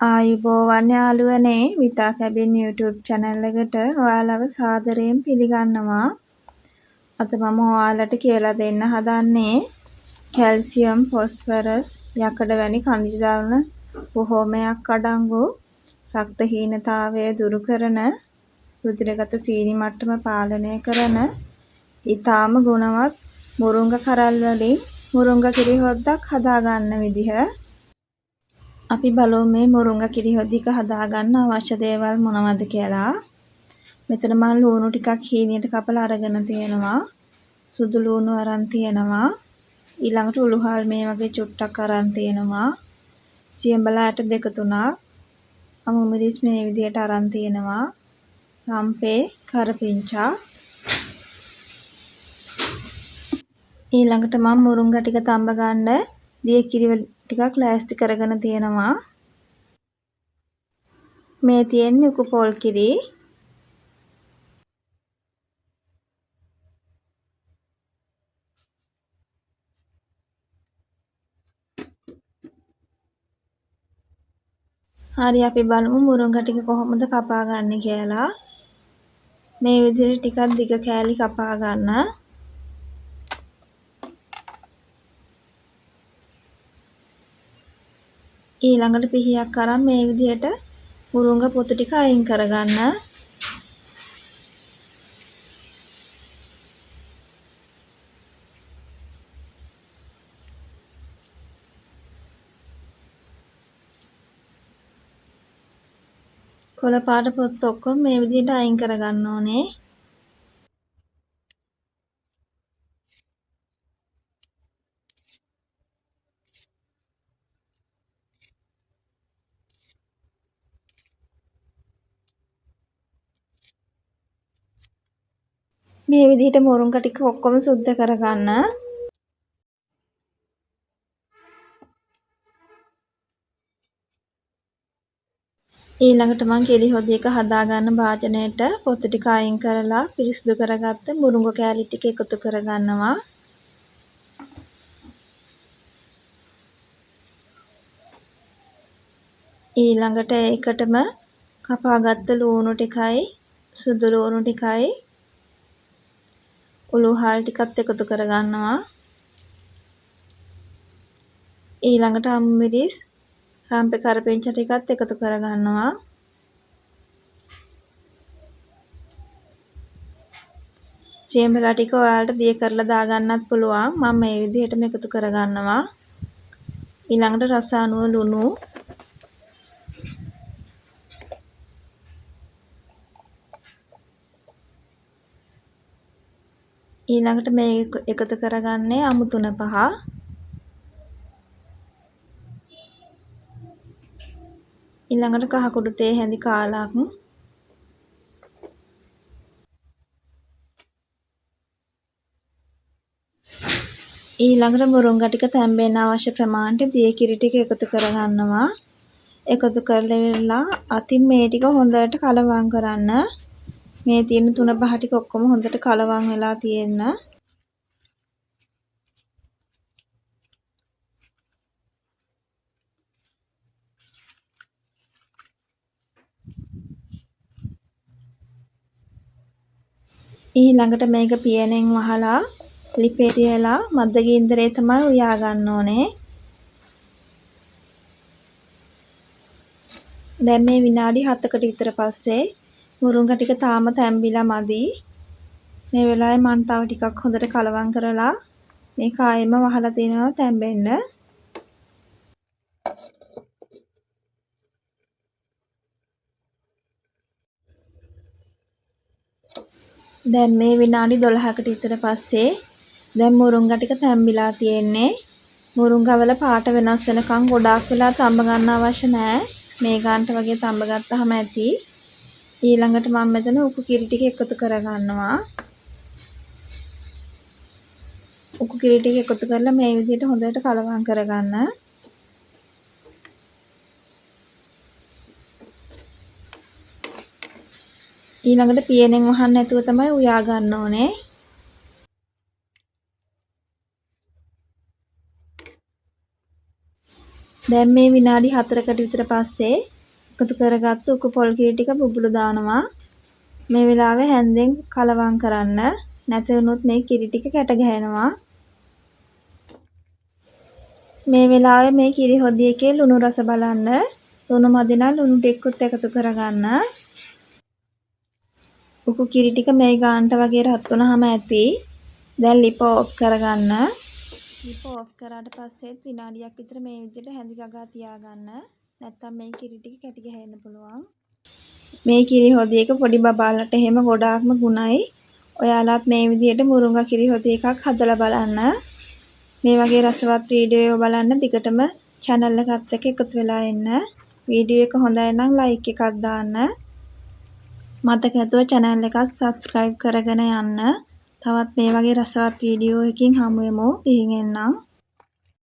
ආයුබෝවන් යාළුවනේ විතා cabin YouTube channel එකට ඔයාලව සාදරයෙන් පිළිගන්නවා. අද මම ඔයාලට කියලා දෙන්න හදන්නේ කැල්සියම්, ෆොස්ෆරස්, යකඩ වැනි ಖನಿජ ධර්ම බොහෝමයක් අඩංගු රක්ත හීනතාවය දුරු කරන, රුධිරගත සීනි මට්ටම පාලනය කරන ඊටාම ගුණවත් මුරුංගා කරල් වලින් මුරුංගා කිරි හොද්දක් හදාගන්න විදිහ. අපි බලමු මේ මුරුංගා කිරි හොද්දික හදාගන්න අවශ්‍ය දේවල් මොනවද කියලා. මෙතන මම ලුණු ටිකක් හීනියට කපලා අරගෙන තියෙනවා. සුදු ලුණු අරන් තියෙනවා. ඊළඟට උළුහල් මේ වගේ චුට්ටක් අරන් තියෙනවා. සියඹලා ඇට දෙක තුනක්. අමු මිරිස් මේ විදියට අරන් තියෙනවා. රම්පේ කරපිංචා. ඊළඟට මම මුරුංගා ටික තඹ ගන්න දිය කිරි ටිකක් ලෑස්ති කරගෙන තියෙනවා. මේ තියෙන්නේ උකු පොල් කිරි. හරි අපි බලමු මුරුංගා ටික කොහොමද කපා ගන්න කියලා. මේ විදිහට ටිකක් දිග කෑලි කපා ගන්න. ඊළඟට පිහියක් අරන් මේ විදිහට මුරුංගා පොතු ටික අයින් කරගන්න. කොළ පාට පොත් ඔක්කොම මේ විදිහට අයින් කරගන්න ඕනේ. මේ විදිහට මුරුංගා ටික ඔක්කොම සුද්ධ කරගන්න. ඊළඟට මම කිරි හොදියක හදාගන්න භාජනයට පොතු ටික අයින් කරලා පිරිසිදු කරගත්ත මුරුංගා කෑලි ටික එකතු කරගන්නවා. ඊළඟට ඒකටම කපාගත්ත ලුණු ටිකයි සුදු ලුණු ටිකයි උළුහල් ටිකත් එකතු කරගන්නවා. ඊළඟට අමු මිරිස් රම්පේ කරපිංචා ටිකත් එකතු කරගන්නවා. සියඹලා ටික ඔයාලට දිය කරලා දාගන්නත් පුළුවන්. මම මේ විදිහටම එකතු කරගන්නවා. ඊළඟට රස අනුව ලුණු ඊළඟට මේ එකතු කරගන්නේ අමු 3-5. ඊළඟට කහ කුඩු තේ හැඳි කාලක්. ඊළඟට මුරුංගා ටික තැම්බෙන්න අවශ්‍ය ප්‍රමාණයට දිය කිරි ටික එකතු කරගන්නවා. එකතු කරලා අතින් මේ ටික හොඳට කලවම් කරන්න. මේ තියෙන 3-5 ටික ඔක්කොම හොඳට කලවම් වෙලා තියෙන්න. ඊළඟට මේක පියනෙන් වහලා ලිපේ තියලා මද්ද ගින්දරේ තමයි උයා ගන්න ඕනේ. දැන් මේ විනාඩි 7කට විතර පස්සේ මුරුංගා ටික තාම තැම්බිලා මදි. මේ වෙලාවේ මම තව ටිකක් හොඳට කලවම් කරලා මේක ආයෙම වහලා දෙනවා තැම්බෙන්න. දැන් මේ විනාඩි 12කට විතර පස්සේ දැන් මුරුංගා ටික තැම්බිලා තියෙන්නේ. මුරුංගා වල පාට වෙනස් වෙනකන් ගොඩාක් වෙලා තඹ ගන්න අවශ්‍ය නැහැ. මේ ගානට වගේ තඹ ගත්තාම ඇති. ඊළඟට මම මෙතන උකු කිරි ටික එකතු කරගන්නවා. උකු කිරි ටික එකතු කරලා මේ විදිහට හොඳට කලවම් කරගන්න. ඊළඟට පියනෙන් වහන්න නැතුව තමයි උයා ගන්න ඕනේ. දැන් මේ විනාඩි 4කට විතර පස්සේ එකතු කරගත්තු උකු පොල් කිරි ටික බුබුලු දානවා. මේ වෙලාවේ හැන්දෙන් කලවම් කරන්න. නැති වුණොත් මේ කිරි ටික කැට ගැහෙනවා. මේ වෙලාවේ මේ කිරි හොදි එකේ ලුණු රස බලන්න. ලුණු මදි නම් ලුණු ටිකකුත් එකතු කරගන්න. උකු කිරි ටික මේ ගානට වගේ රත් වුණාම ඇති. දැන් ලිප ඔෆ් කරගන්න. ලිප ඔෆ් කරාට පස්සේ විනාඩියක් විතර මේ විදිහට හැඳි ගගා තියාගන්න. නැත්තම් මේ කිරි ටික කැටි ගහන්න පුළුවන්. මේ කිරි හොදි එක පොඩි බබාලට එහෙම ගොඩාක්ම ගුණයි. ඔයාලත් මේ විදිහට මුරුංගා කිරි හොදි එකක් හදලා බලන්න. මේ වගේ රසවත් වීඩියෝ බලන්න දිගටම channel එකත් එක්ක එකතු වෙලා ඉන්න. වීඩියෝ එක හොඳයි නම් like එකක් දාන්න. මතක ඇතුව channel එකත් subscribe කරගෙන යන්න. තවත් මේ වගේ රසවත් වීඩියෝ එකකින් හමු වෙමු. ඉහින් එන්නම්.